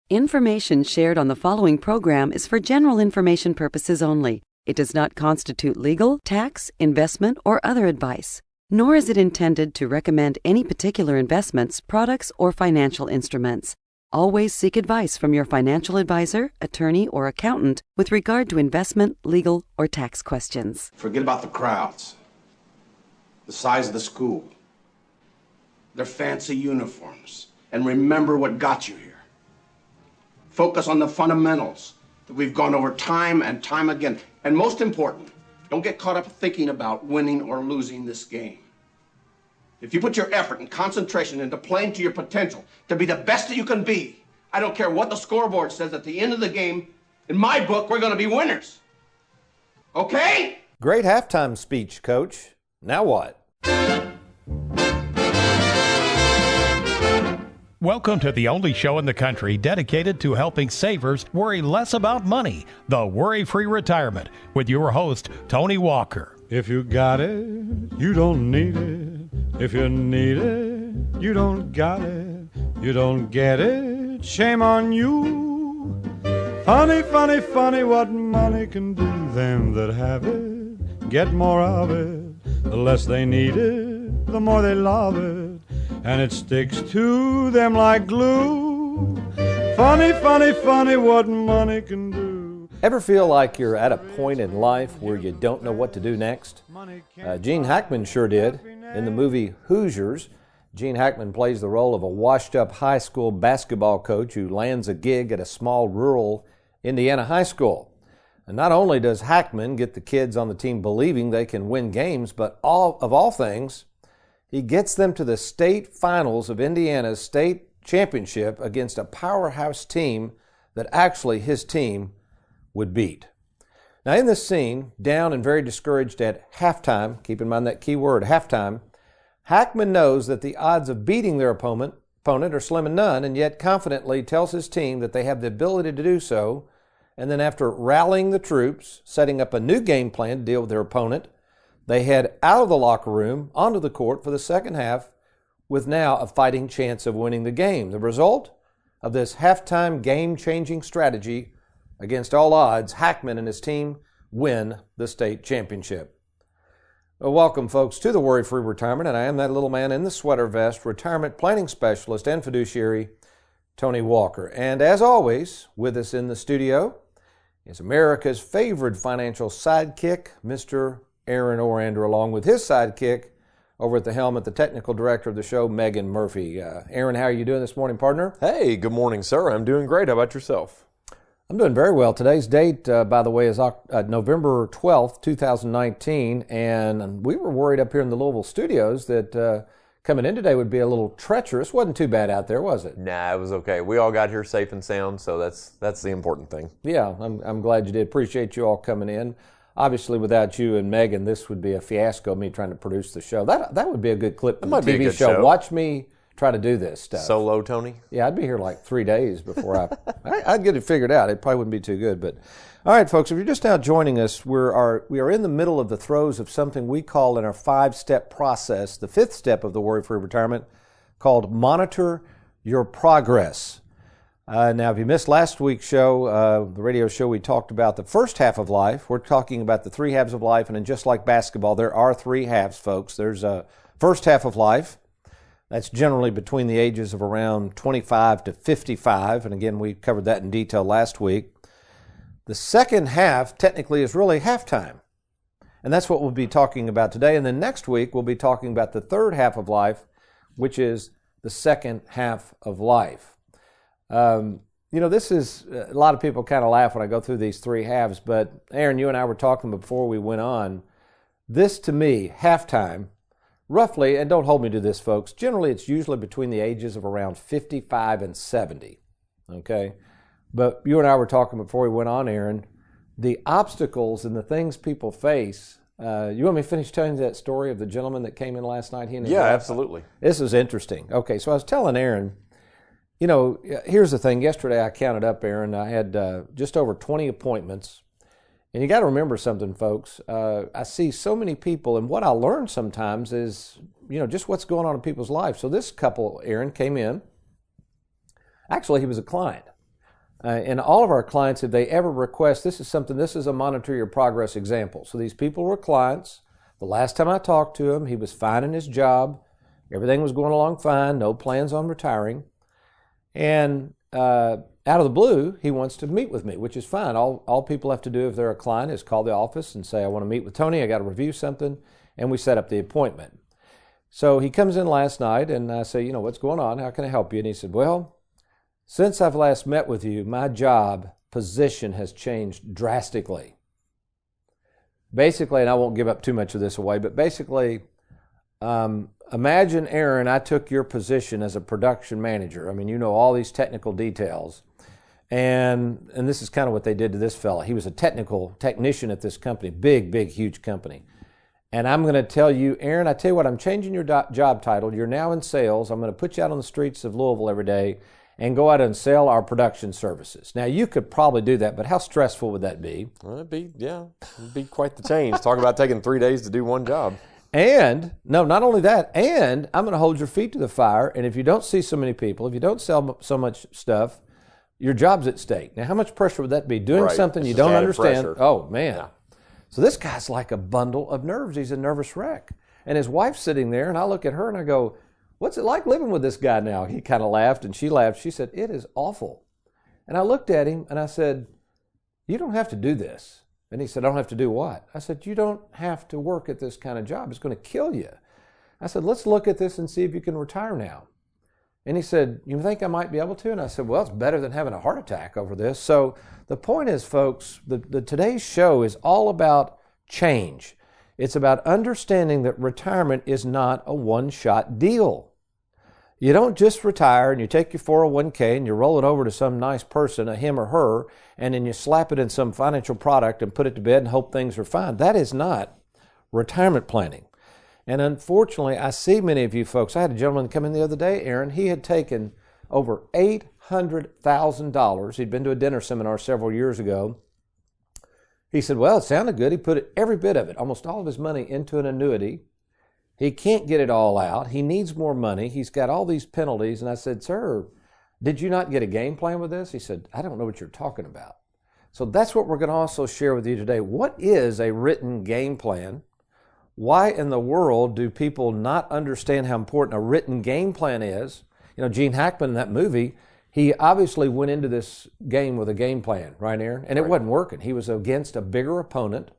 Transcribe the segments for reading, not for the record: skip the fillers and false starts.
Information shared on the following program is for general information purposes only. It does not constitute legal, tax, investment, or other advice, nor is it intended to recommend any particular investments, products, or financial instruments. Always seek advice from your financial advisor, attorney, or accountant with regard to investment, legal, or tax questions. Forget about the crowds, the size of the school, their fancy uniforms, and remember what got you here. Focus on the fundamentals that we've gone over time and time again. And most important, don't get caught up thinking about winning or losing this game. If you put your effort and concentration into playing to your potential to be the best that you can be, I don't care what the scoreboard says at the end of the game, in my book, we're going to be winners. Okay? Great halftime speech, Coach. Now what? Welcome to the only show in the country dedicated to helping savers worry less about money, the Worry-Free Retirement, with your host, Tony Walker. If you got it, you don't need it. If you need it, you don't got it. You don't get it, shame on you. Funny, funny, funny what money can do. Them that have it, get more of it. The less they need it, the more they love it. And it sticks to them like glue. Funny, funny, funny what money can do. Ever feel like you're at a point in life where you don't know what to do next? Gene Hackman sure did. In the movie Hoosiers, Gene Hackman plays the role of a washed-up high school basketball coach who lands a gig at a small rural Indiana high school. And not only does Hackman get the kids on the team believing they can win games, but of all things, he gets them to the state finals of Indiana's state championship against a powerhouse team that actually his team would beat. Now in this scene, down and very discouraged at halftime, keep in mind that key word, halftime, Hackman knows that the odds of beating their opponent are slim and none, and yet confidently tells his team that they have the ability to do so, and then after rallying the troops, setting up a new game plan to deal with their opponent, they head out of the locker room onto the court for the second half with now a fighting chance of winning the game. The result of this halftime game-changing strategy against all odds, Hackman and his team win the state championship. Well, welcome, folks, to the Worry-Free Retirement, and I am that little man in the sweater vest, retirement planning specialist and fiduciary, Tony Walker. And as always, with us in the studio is America's favorite financial sidekick, Mr. Aaron Orander, along with his sidekick over at the helm, at the technical director of the show, Megan Murphy. Aaron, how are you doing this morning, partner? Hey, good morning, sir. I'm doing great. How about yourself? I'm doing very well. Today's date, by the way, is November 12th, 2019, and we were worried up here in the Louisville studios that coming in today would be a little treacherous. Wasn't too bad out there, was it? Nah, it was okay. We all got here safe and sound, so that's the important thing. Yeah, I'm glad you did. Appreciate you all coming in. Obviously, without you and Megan, this would be a fiasco, me trying to produce the show. That would be a good clip for the TV show. Watch me try to do this stuff. Solo, Tony? Yeah, I'd be here like 3 days before I'd get it figured out. It probably wouldn't be too good. But all right, folks, if you're just now joining us, we are in the middle of the throes of something we call in our 5-step process, the 5th step of the Worry-Free Retirement, called Monitor Your Progress. Now, if you missed last week's show, the radio show, we talked about the first half of life. We're talking about the 3 halves of life, and then just like basketball, there are 3 halves, folks. There's a first half of life. That's generally between the ages of around 25 to 55, and again, we covered that in detail last week. The second half, technically, is really halftime, and that's what we'll be talking about today. And then next week, we'll be talking about the third half of life, which is the second half of life. This is, a lot of people kind of laugh when I go through these 3 halves, but Aaron, you and I were talking before we went on. This, to me, halftime, roughly, and don't hold me to this, folks, generally it's usually between the ages of around 55 and 70, okay? But you and I were talking before we went on, Aaron, the obstacles and the things people face. You want me to finish telling you that story of the gentleman that came in last night? Yeah, absolutely. This is interesting. Okay, so I was telling Aaron, here's the thing. Yesterday I counted up, Aaron. I had just over 20 appointments. And you got to remember something, folks. I see so many people, and what I learn sometimes is, just what's going on in people's lives. So this couple, Aaron, came in. Actually, he was a client. And all of our clients, if they ever request, this is a monitor your progress example. So these people were clients. The last time I talked to him, he was fine in his job. Everything was going along fine, no plans on retiring. And out of the blue, he wants to meet with me, which is fine. All people have to do if they're a client is call the office and say, I want to meet with Tony, I got to review something, and we set up the appointment. So he comes in last night, and I say, what's going on? How can I help you? And he said, well, since I've last met with you, my job position has changed drastically. Basically, and I won't give up too much of this away, but basically, imagine, Aaron, I took your position as a production manager. I mean, you know all these technical details. And this is kind of what they did to this fella. He was a technician at this company, big, huge company. And I'm going to tell you, Aaron, I tell you what, I'm changing your job title. You're now in sales. I'm going to put you out on the streets of Louisville every day and go out and sell our production services. Now, you could probably do that, but how stressful would that be? Well, it'd be quite the change. Talk about taking 3 days to do one job. And, no, not only that, and I'm going to hold your feet to the fire, and if you don't see so many people, if you don't sell so much stuff, your job's at stake. Now, how much pressure would that be? Doing something you don't understand. Pressure. Oh, man. Yeah. So this guy's like a bundle of nerves. He's a nervous wreck. And his wife's sitting there, and I look at her and I go, what's it like living with this guy now? He kind of laughed, and she laughed. She said, it is awful. And I looked at him, and I said, you don't have to do this. And he said, I don't have to do what? I said, you don't have to work at this kind of job. It's going to kill you. I said, let's look at this and see if you can retire now. And he said, you think I might be able to? And I said, well, it's better than having a heart attack over this. So the point is, folks, today's show is all about change. It's about understanding that retirement is not a one-shot deal. You don't just retire and you take your 401k and you roll it over to some nice person, a him or her, and then you slap it in some financial product and put it to bed and hope things are fine. That is not retirement planning. And unfortunately, I see many of you folks. I had a gentleman come in the other day, Aaron. He had taken over $800,000. He'd been to a dinner seminar several years ago. He said, well, it sounded good. He put every bit of it, almost all of his money, into an annuity. He can't get it all out. He needs more money. He's got all these penalties. And I said, sir, did you not get a game plan with this? He said, I don't know what you're talking about. So that's what we're going to also share with you today. What is a written game plan? Why in the world do people not understand how important a written game plan is? Gene Hackman in that movie, he obviously went into this game with a game plan, right, Aaron? And it wasn't working. He was against a bigger opponent.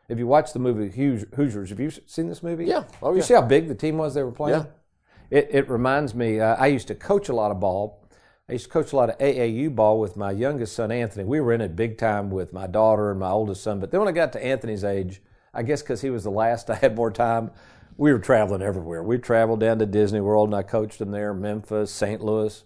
If you watch the movie Hoosiers, have you seen this movie? Yeah. Oh, yeah. You see how big the team was they were playing? Yeah. It reminds me, I used to coach a lot of ball. I used to coach a lot of AAU ball with my youngest son, Anthony. We were in it big time with my daughter and my oldest son. But then when I got to Anthony's age, I guess because he was the last, I had more time, we were traveling everywhere. We traveled down to Disney World, and I coached them there, Memphis, St. Louis.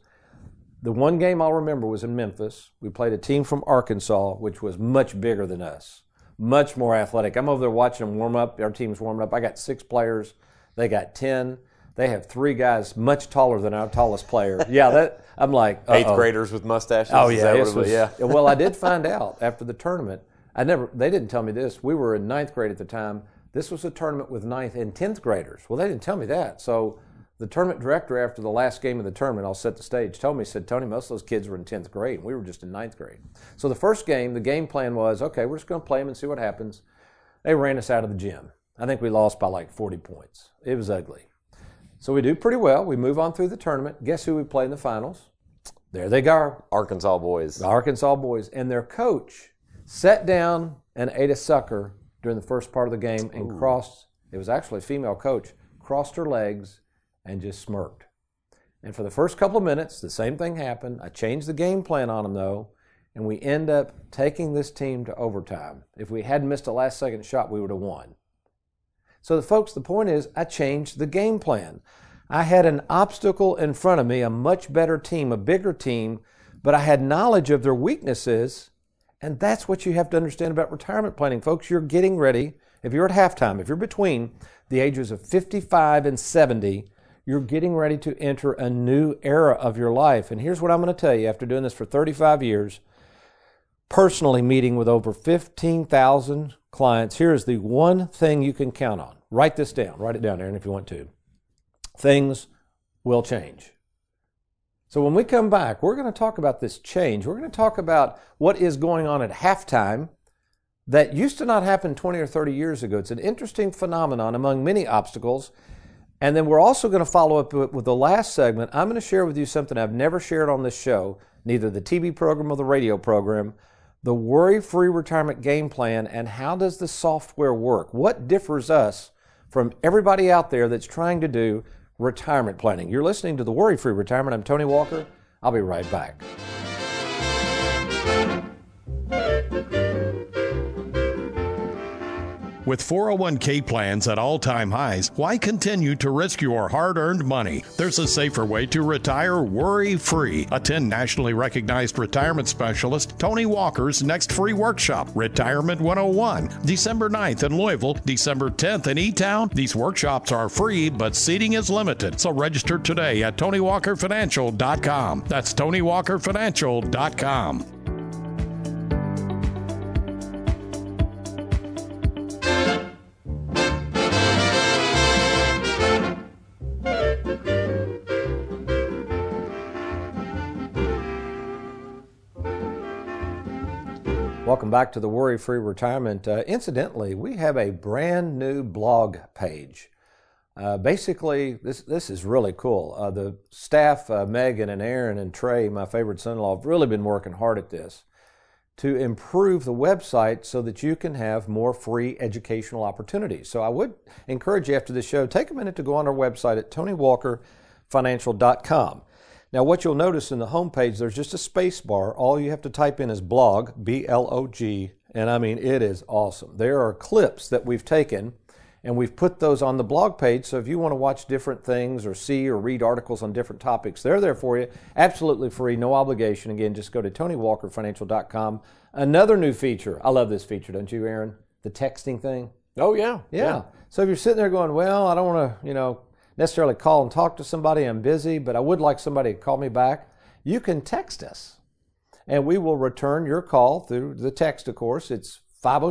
The one game I'll remember was in Memphis. We played a team from Arkansas, which was much bigger than us. Much more athletic. I'm over there watching them warm up. Our team's warming up. I got 6 players. They got 10. They have 3 guys much taller than our tallest player. Yeah, I'm like, uh-oh. 8th graders with mustaches. Oh yeah, Well, I did find out after the tournament. They didn't tell me this. We were in 9th grade at the time. This was a tournament with 9th and 10th graders. Well, they didn't tell me that. So the tournament director, after the last game of the tournament, I'll set the stage, told me, he said, Tony, most of those kids were in 10th grade, and we were just in 9th grade. So the first game, the game plan was, okay, we're just going to play them and see what happens. They ran us out of the gym. I think we lost by like 40 points. It was ugly. So we do pretty well. We move on through the tournament. Guess who we play in the finals? There they go. Arkansas boys. The Arkansas boys. And their coach sat down and ate a sucker during the first part of the game and crossed, it was actually a female coach, crossed her legs and just smirked. And for the first couple of minutes, the same thing happened. I changed the game plan on them, though, and we end up taking this team to overtime. If we hadn't missed a last-second shot, we would have won. So, folks, the point is I changed the game plan. I had an obstacle in front of me, a much better team, a bigger team, but I had knowledge of their weaknesses, and that's what you have to understand about retirement planning. Folks, you're getting ready. If you're at halftime, if you're between the ages of 55 and 70, you're getting ready to enter a new era of your life. And here's what I'm going to tell you after doing this for 35 years, personally meeting with over 15,000 clients. Here's the one thing you can count on. Write this down. Write it down, Aaron, if you want to. Things will change. So when we come back, we're going to talk about this change. We're going to talk about what is going on at halftime that used to not happen 20 or 30 years ago. It's an interesting phenomenon among many obstacles. And then we're also going to follow up with the last segment. I'm going to share with you something I've never shared on this show, neither the TV program or the radio program, the Worry-Free Retirement Game Plan, and how does the software work? What differs us from everybody out there that's trying to do retirement planning? You're listening to the Worry-Free Retirement. I'm Tony Walker. I'll be right back. With 401k plans at all-time highs, why continue to risk your hard-earned money? There's a safer way to retire worry-free. Attend nationally recognized retirement specialist Tony Walker's next free workshop, Retirement 101, December 9th in Louisville, December 10th in E-Town. These workshops are free, but seating is limited. So register today at TonyWalkerFinancial.com. That's TonyWalkerFinancial.com. Welcome back to the Worry-Free Retirement. Incidentally, we have a brand new blog page. Basically, this is really cool. The staff, Megan and Aaron and Trey, my favorite son-in-law, have really been working hard at this to improve the website so that you can have more free educational opportunities. So I would encourage you after this show, take a minute to go on our website at TonyWalkerFinancial.com. Now, what you'll notice in the homepage, there's just a space bar. All you have to type in is blog, B-L-O-G, and I mean, it is awesome. There are clips that we've taken, and we've put those on the blog page, so if you want to watch different things or see or read articles on different topics, they're there for you, absolutely free, no obligation. Again, just go to TonyWalkerFinancial.com. Another new feature. I love this feature, don't you, Aaron? The texting thing. Oh, yeah. Yeah. So if you're sitting there going, well, I don't want to, necessarily call and talk to somebody, I'm busy, but I would like somebody to call me back, you can text us, and we will return your call through the text, of course. It's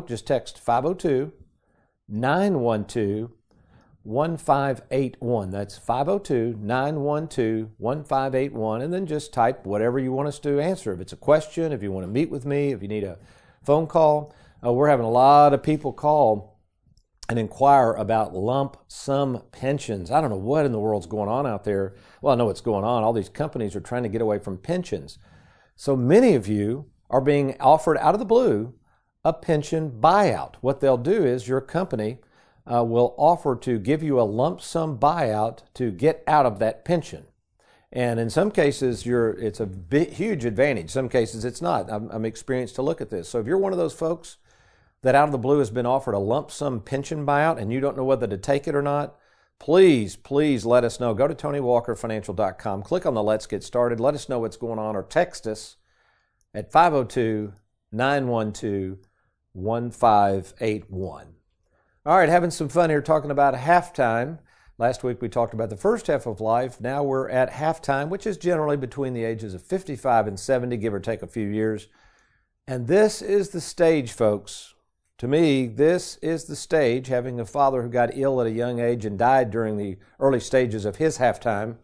just text 502-912-1581. That's 502-912-1581, and then just type whatever you want us to answer. If it's a question, if you want to meet with me, if you need a phone call. We're having a lot of people call and inquire about lump sum pensions. I don't know what in the world's going on out there. Well, I know what's going on. All these companies are trying to get away from pensions. So many of you are being offered out of the blue a pension buyout. What they'll do is your company will offer to give you a lump sum buyout to get out of that pension. And in some cases, it's a huge advantage. Some cases, it's not. I'm experienced to look at this. So if you're one of those folks that out of the blue has been offered a lump sum pension buyout and you don't know whether to take it or not, please let us know. Go to TonyWalkerFinancial.com, click on the Let's Get Started, let us know what's going on, or text us at 502-912-1581. All right, having some fun here talking about halftime. Last week we talked about the first half of life. Now we're at halftime, which is generally between the ages of 55 and 70, give or take a few years. And this is the stage, folks. To me, this is the stage, having a father who got ill at a young age and died during the early stages of his halftime,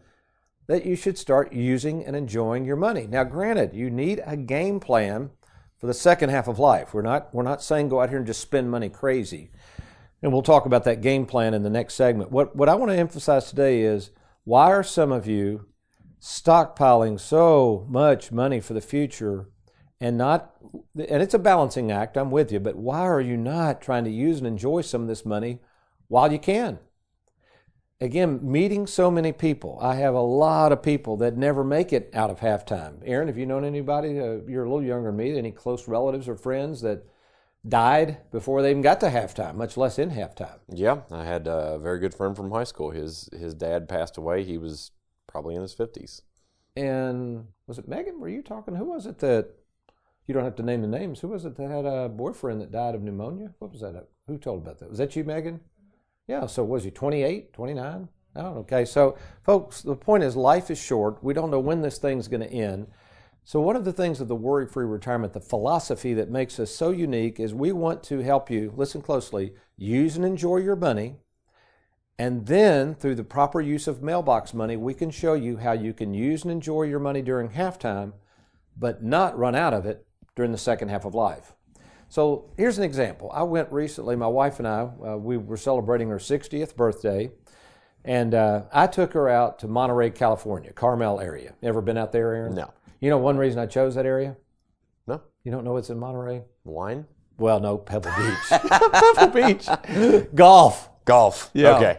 that you should start using and enjoying your money. Now, granted, you need a game plan for the second half of life. We're not saying go out here and just spend money crazy. And we'll talk about that game plan in the next segment. What I want to emphasize today is, why are some of you stockpiling so much money for the future and it's a balancing act, I'm with you, but why are you not trying to use and enjoy some of this money while you can? Again, meeting so many people. I have a lot of people that never make it out of halftime. Aaron, have you known anybody, you're a little younger than me, any close relatives or friends that died before they even got to halftime, much less in halftime? Yeah, I had a very good friend from high school. His dad passed away. He was probably in his 50s. And was it Megan? Were you talking? Who was it that, you don't have to name the names, who was it that had a boyfriend that died of pneumonia? What was that? Who told about that? Was that you, Megan? Yeah, so was he 28, 29? I don't know. Okay, so folks, the point is life is short. We don't know when this thing's going to end. So one of the things of the Worry-Free Retirement, the philosophy that makes us so unique, is we want to help you, listen closely, use and enjoy your money And then, through the proper use of mailbox money, we can show you how you can use and enjoy your money during halftime, but not run out of it during the second half of life. So here's an example. I went recently, my wife and I, we were celebrating her 60th birthday, and I took her out to Monterey, California, Carmel area. Ever been out there, Aaron? No. You know one reason I chose that area? No. You don't know what's in Monterey? Wine? Well, no, Pebble Beach. Pebble Beach. Golf. Golf. Yeah. Okay.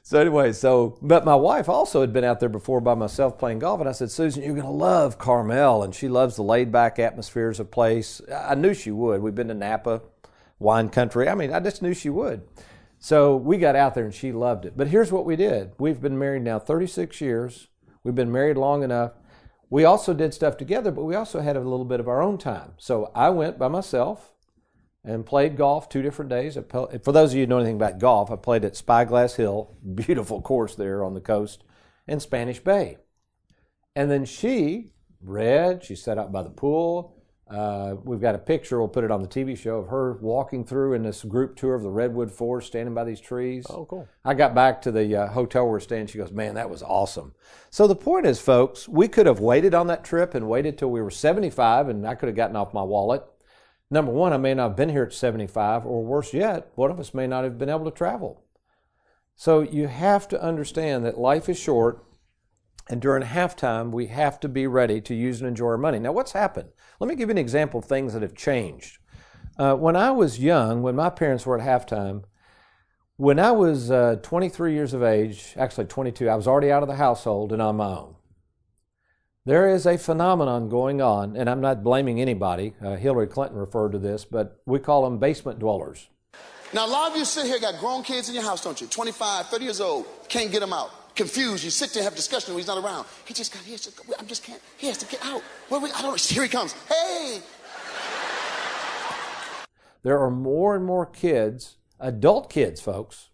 So anyway, but my wife also had been out there before by myself playing golf, and I said, Susan, you're going to love Carmel, and she loves the laid-back atmospheres of place. I knew she would. We've been to Napa, wine country. I mean, I just knew she would. So we got out there, and she loved it. But here's what we did. We've been married now 36 years. We've been married long enough. We also did stuff together, but we also had a little bit of our own time. So I went by myself and played golf 2 different days. For those of you who know anything about golf, I played at Spyglass Hill, beautiful course there on the coast, and Spanish Bay. And then she sat out by the pool. We've got a picture, we'll put it on the TV show, of her walking through in this group tour of the Redwood Forest, standing by these trees. Oh, cool. I got back to the hotel we were staying. She goes, man, that was awesome. So the point is, folks, we could have waited on that trip and waited till we were 75, and I could have gotten off my wallet. Number one, I may not have been here at 75, or worse yet, one of us may not have been able to travel. So you have to understand that life is short, and during halftime, we have to be ready to use and enjoy our money. Now, what's happened? Let me give you an example of things that have changed. When I was young, when my parents were at halftime, when I was 23 years of age, actually 22, I was already out of the household and on my own. There is a phenomenon going on, and I'm not blaming anybody. Hillary Clinton referred to this, but we call them basement dwellers. Now, a lot of you sit here, got grown kids in your house, don't you? 25, 30 years old, can't get them out. Confused, you sit there and have discussion when he's not around. He just got here, I just can't, he has to get out. I don't, here he comes. Hey! There are more and more kids, adult kids, folks.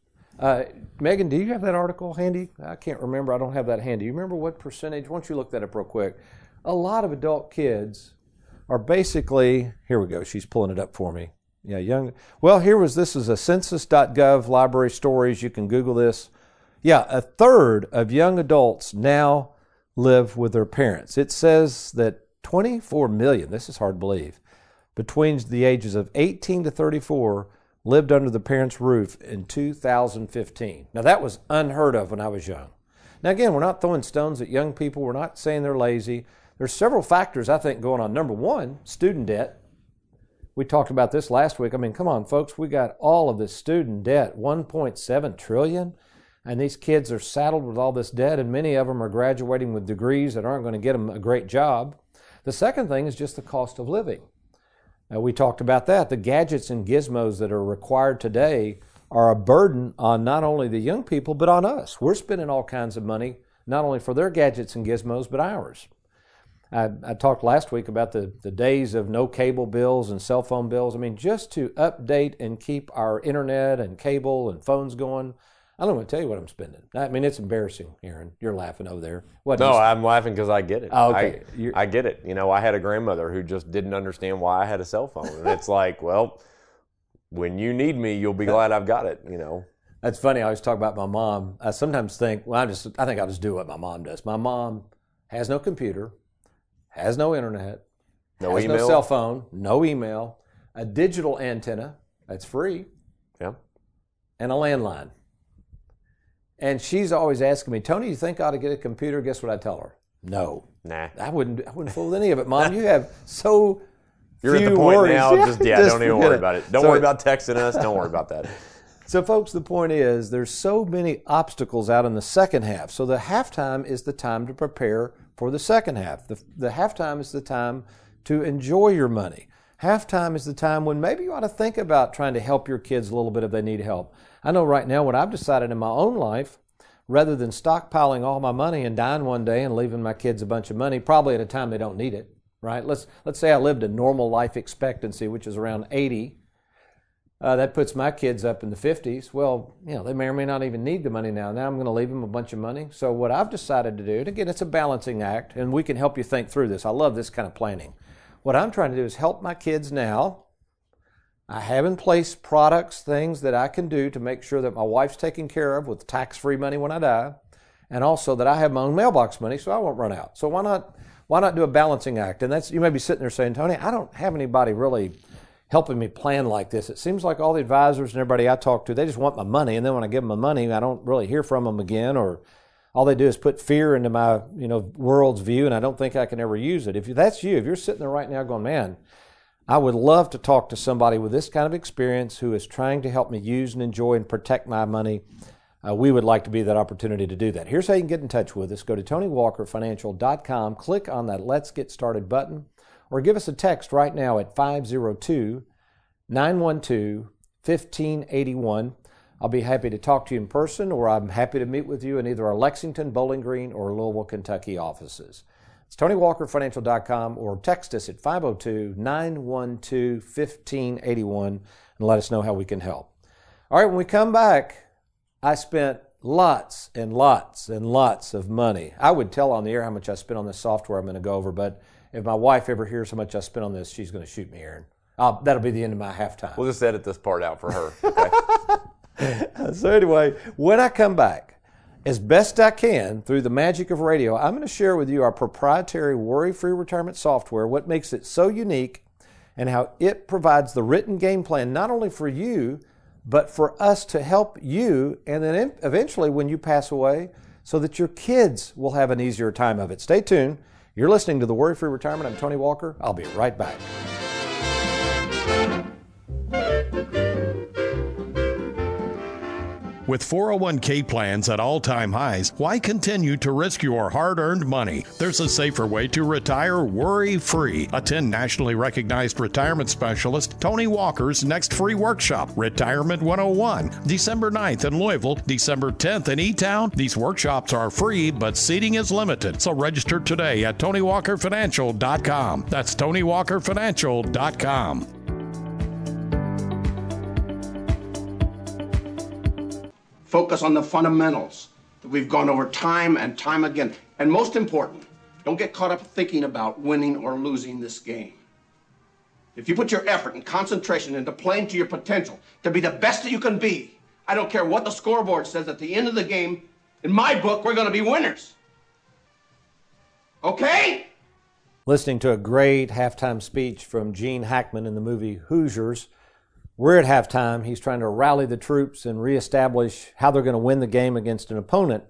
Megan, do you have that article handy? I can't remember. I don't have that handy. You remember what percentage? Why don't you look that up real quick? A lot of adult kids are basically, here we go. She's pulling it up for me. Yeah, young. Well, this is a census.gov library stories. You can Google this. Yeah, 1/3 of young adults now live with their parents. It says that 24 million, this is hard to believe, between the ages of 18 to 34 lived under the parents' roof in 2015. Now, that was unheard of when I was young. Now, again, we're not throwing stones at young people. We're not saying they're lazy. There's several factors, I think, going on. Number one, student debt. We talked about this last week. I mean, come on, folks. We got all of this student debt, $1.7 trillion. And these kids are saddled with all this debt, and many of them are graduating with degrees that aren't going to get them a great job. The second thing is just the cost of living. We talked about that. The gadgets and gizmos that are required today are a burden on not only the young people, but on us. We're spending all kinds of money, not only for their gadgets and gizmos, but ours. I talked last week about the days of no cable bills and cell phone bills. I mean, just to update and keep our internet and cable and phones going, I don't want to tell you what I'm spending. I mean, it's embarrassing, Aaron. You're laughing over there. No, I'm laughing because I get it. Oh, okay. I get it. You know, I had a grandmother who just didn't understand why I had a cell phone. And it's like, well, when you need me, you'll be glad I've got it, you know. That's funny. I always talk about my mom. I sometimes think, I think I'll just do what my mom does. My mom has no computer, has no internet, has no cell phone, no email, a digital antenna that's free, yeah, and a landline. And she's always asking me, Tony, you think I ought to get a computer? Guess what I tell her? No. Nah. I wouldn't fool with any of it, Mom. You have so You're few at the point worries. now, just don't even worry about it. Don't So- worry about texting us. Don't worry about that. So, folks, the point is there's so many obstacles out in the second half. So the halftime is the time to prepare for the second half. The halftime is the time to enjoy your money. Halftime is the time when maybe you ought to think about trying to help your kids a little bit if they need help. I know right now what I've decided in my own life, rather than stockpiling all my money and dying one day and leaving my kids a bunch of money, probably at a time they don't need it, right? Let's say I lived a normal life expectancy, which is around 80. That puts my kids up in the 50s. Well, you know, they may or may not even need the money now. Now I'm going to leave them a bunch of money. So what I've decided to do, and again, it's a balancing act, and we can help you think through this. I love this kind of planning. What I'm trying to do is help my kids now I have in place products, things that I can do to make sure that my wife's taken care of with tax-free money when I die, and also that I have my own mailbox money so I won't run out. So why not do a balancing act? And that's, you may be sitting there saying, Tony, I don't have anybody really helping me plan like this. It seems like all the advisors and everybody I talk to, they just want my money, and then when I give them my money, I don't really hear from them again, or all they do is put fear into my world's view, and I don't think I can ever use it. If that's you, if you're sitting there right now going, man, I would love to talk to somebody with this kind of experience who is trying to help me use and enjoy and protect my money, we would like to be that opportunity to do that. Here's how you can get in touch with us. Go to TonyWalkerFinancial.com, click on that Let's Get Started button, or give us a text right now at 502-912-1581. I'll be happy to talk to you in person, or I'm happy to meet with you in either our Lexington, Bowling Green, or Louisville, Kentucky offices. It's TonyWalkerFinancial.com, or text us at 502-912-1581 and let us know how we can help. All right, when we come back, I spent lots and lots and lots of money. I would tell on the air how much I spent on this software I'm going to go over, but if my wife ever hears how much I spent on this, she's going to shoot me, Aaron. That'll be the end of my halftime. We'll just edit this part out for her. Okay? So anyway, when I come back, as best I can through the magic of radio, I'm going to share with you our proprietary worry-free retirement software, what makes it so unique, and how it provides the written game plan not only for you, but for us to help you, and then eventually when you pass away, so that your kids will have an easier time of it. Stay tuned. You're listening to The Worry-Free Retirement. I'm Tony Walker. I'll be right back. With 401k plans at all-time highs, why continue to risk your hard-earned money? There's a safer way to retire worry-free. Attend nationally recognized retirement specialist Tony Walker's next free workshop, Retirement 101, December 9th in Louisville, December 10th in E-Town. These workshops are free, but seating is limited. So register today at TonyWalkerFinancial.com. That's TonyWalkerFinancial.com. Focus on the fundamentals that we've gone over time and time again. And most important, don't get caught up thinking about winning or losing this game. If you put your effort and concentration into playing to your potential, to be the best that you can be, I don't care what the scoreboard says at the end of the game, in my book, we're going to be winners. Okay? Listening to a great halftime speech from Gene Hackman in the movie Hoosiers. We're at halftime. He's trying to rally the troops and reestablish how they're going to win the game against an opponent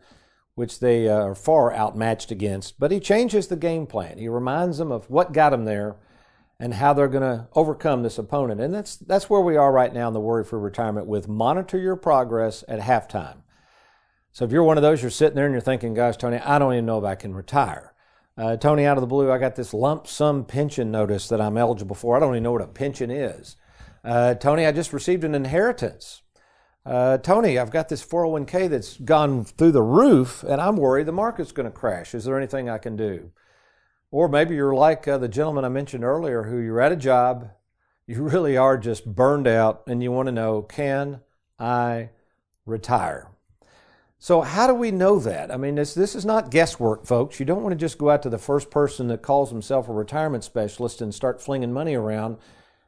which they are far outmatched against. But he changes the game plan. He reminds them of what got them there and how they're going to overcome this opponent. And that's where we are right now in the Worry-Free Retirement with Monitor Your Progress at halftime. So if you're one of those, you're sitting there and you're thinking, gosh, Tony, I don't even know if I can retire. Tony, out of the blue, I got this lump sum pension notice that I'm eligible for. I don't even know what a pension is. Tony, I just received an inheritance. Tony, I've got this 401k that's gone through the roof, and I'm worried the market's going to crash. Is there anything I can do? Or maybe you're like the gentleman I mentioned earlier, who you're at a job, you really are just burned out, and you want to know, can I retire? So how do we know that? I mean, this is not guesswork, folks. You don't want to just go out to the first person that calls himself a retirement specialist and start flinging money around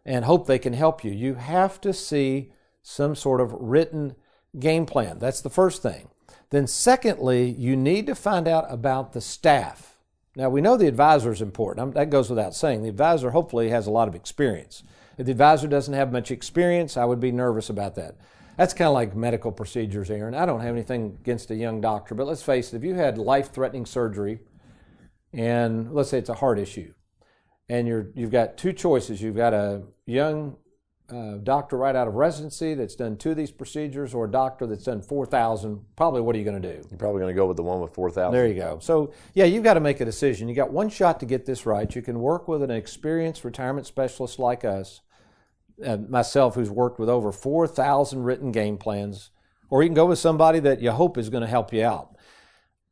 and hope they can help you. You have to see some sort of written game plan. That's the first thing. Then secondly, you need to find out about the staff. Now, we know the advisor is important. That goes without saying. The advisor hopefully has a lot of experience. If the advisor doesn't have much experience, I would be nervous about that. That's kind of like medical procedures, Aaron. I don't have anything against a young doctor, but let's face it, if you had life-threatening surgery, and let's say it's a heart issue, and you've got two choices. You've got a young doctor right out of residency that's done 2 of these procedures, or a doctor that's done 4,000. Probably, what are you going to do? You're probably going to go with the one with 4,000. There you go. So, yeah, you've got to make a decision. You got one shot to get this right. You can work with an experienced retirement specialist like us, myself, who's worked with over 4,000 written game plans, or you can go with somebody that you hope is going to help you out.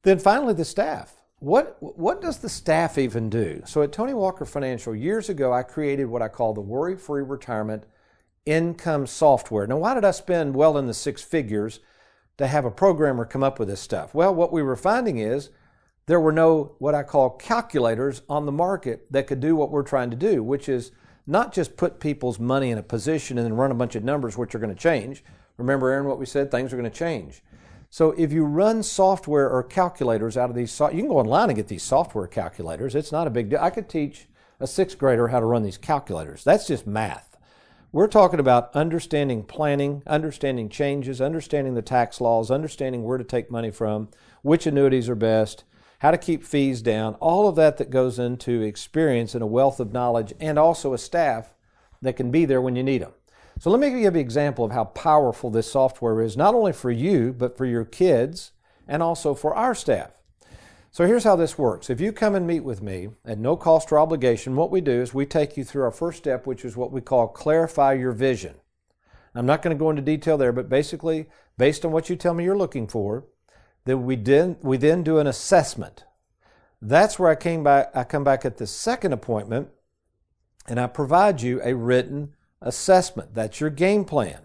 Then finally, the staff. What does the staff even do? So at Tony Walker Financial, years ago, I created what I call the Worry-Free Retirement Income Software. Now, why did I spend well in the 6 figures to have a programmer come up with this stuff? Well, what we were finding is there were no what I call calculators on the market that could do what we're trying to do, which is not just put people's money in a position and then run a bunch of numbers which are going to change. Remember, Aaron, what we said? Things are going to change. So if you run software or calculators out of these, you can go online and get these software calculators. It's not a big deal. I could teach a 6th grader how to run these calculators. That's just math. We're talking about understanding planning, understanding changes, understanding the tax laws, understanding where to take money from, which annuities are best, how to keep fees down, all of that goes into experience and a wealth of knowledge, and also a staff that can be there when you need them. So let me give you an example of how powerful this software is, not only for you, but for your kids and also for our staff. So here's how this works. If you come and meet with me at no cost or obligation, what we do is we take you through our first step, which is what we call clarify your vision. I'm not going to go into detail there, but basically, based on what you tell me you're looking for, then we then do an assessment. That's where I come back at the second appointment, and I provide you a written assessment. That's your game plan.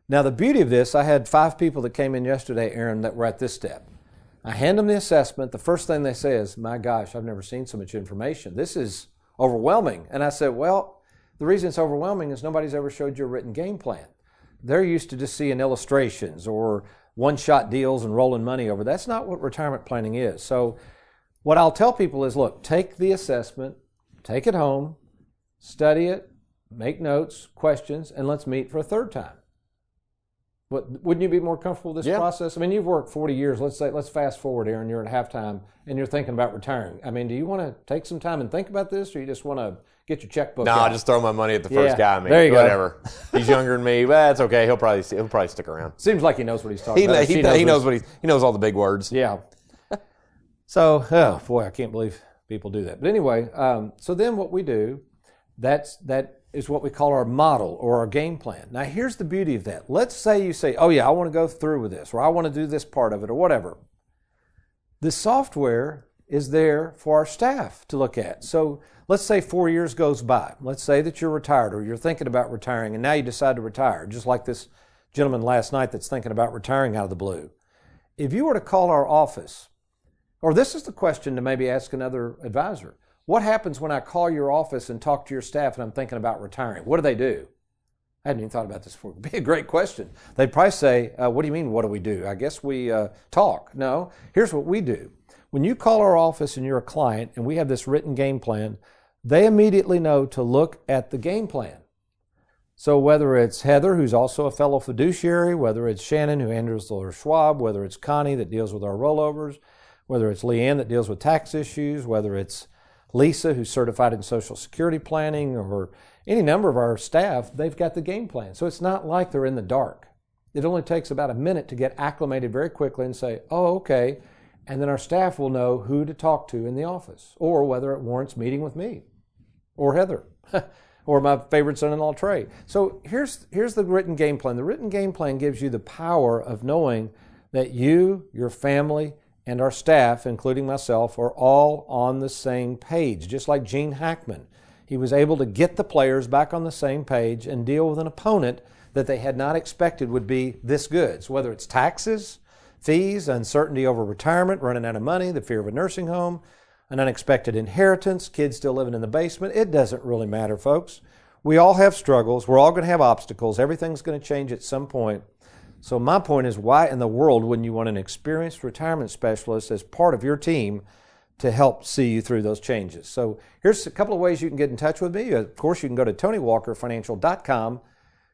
Now, the beauty of this, I had 5 people that came in yesterday, Aaron, that were at this step. I hand them the assessment. The first thing they say is, my gosh, I've never seen so much information. This is overwhelming. And I said, well, the reason it's overwhelming is nobody's ever showed you a written game plan. They're used to just seeing illustrations or one-shot deals and rolling money over. That's not what retirement planning is. So what I'll tell people is, look, take the assessment, take it home, study it, make notes, questions, and let's meet for a third time. Wouldn't you be more comfortable with this process? I mean, you've worked 40 years. Let's fast forward, Aaron. You're at halftime, and you're thinking about retiring. I mean, do you want to take some time and think about this, or you just want to get your checkbook out? No, I'll just throw my money at the first guy I meet. There you Whatever. Go. He's younger than me, but it's okay. He'll probably stick around. Seems like he knows what he's talking about. He knows all the big words. Yeah. So, oh boy, I can't believe people do that. But anyway, so then what we do, that is what we call our model or our game plan. Now, here's the beauty of that. Let's say you say, oh yeah, I want to go through with this, or I want to do this part of it, or whatever. The software is there for our staff to look at. So let's say 4 years goes by. Let's say that you're retired or you're thinking about retiring, and now you decide to retire, just like this gentleman last night that's thinking about retiring out of the blue. If you were to call our office, or this is the question to maybe ask another advisor, what happens when I call your office and talk to your staff and I'm thinking about retiring? What do they do? I hadn't even thought about this before. It'd be a great question. They'd probably say, what do you mean, what do we do? I guess we talk. No, here's what we do. When you call our office and you're a client and we have this written game plan, they immediately know to look at the game plan. So whether it's Heather, who's also a fellow fiduciary, whether it's Shannon, who handles our Schwab, whether it's Connie that deals with our rollovers, whether it's Leanne that deals with tax issues, whether it's Lisa, who's certified in Social Security planning, or any number of our staff, they've got the game plan. So it's not like they're in the dark. It only takes about a minute to get acclimated very quickly and say, oh, okay. And then our staff will know who to talk to in the office, or whether it warrants meeting with me, or Heather, or my favorite son-in-law, Trey. So here's the written game plan. The written game plan gives you the power of knowing that you, your family, and our staff, including myself, are all on the same page. Just like Gene Hackman, he was able to get the players back on the same page and deal with an opponent that they had not expected would be this good. So whether it's taxes, fees, uncertainty over retirement, running out of money, the fear of a nursing home, an unexpected inheritance, kids still living in the basement, it doesn't really matter, folks. We all have struggles. We're all going to have obstacles. Everything's going to change at some point. So my point is, why in the world wouldn't you want an experienced retirement specialist as part of your team to help see you through those changes? So here's a couple of ways you can get in touch with me. Of course, you can go to TonyWalkerFinancial.com,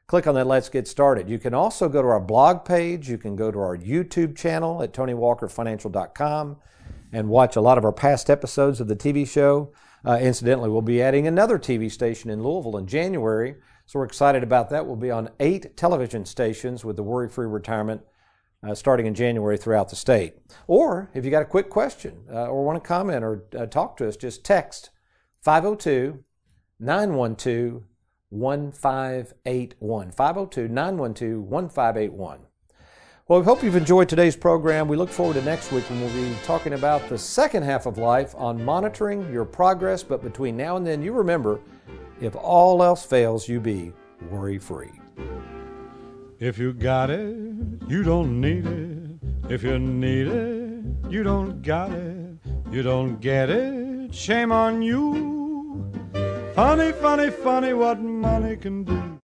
click on that Let's Get Started. You can also go to our blog page. You can go to our YouTube channel at TonyWalkerFinancial.com and watch a lot of our past episodes of the TV show. Incidentally, we'll be adding another TV station in Louisville in January. So we're excited about that. We'll be on 8 television stations with the Worry-Free Retirement starting in January throughout the state. Or if you got a quick question or want to comment or talk to us, just text 502-912-1581. 502-912-1581. Well, we hope you've enjoyed today's program. We look forward to next week when we'll be talking about the second half of life on monitoring your progress. But between now and then, you remember, if all else fails, you be worry-free. If you got it, you don't need it. If you need it, you don't got it. You don't get it, shame on you. Funny, funny, funny what money can do.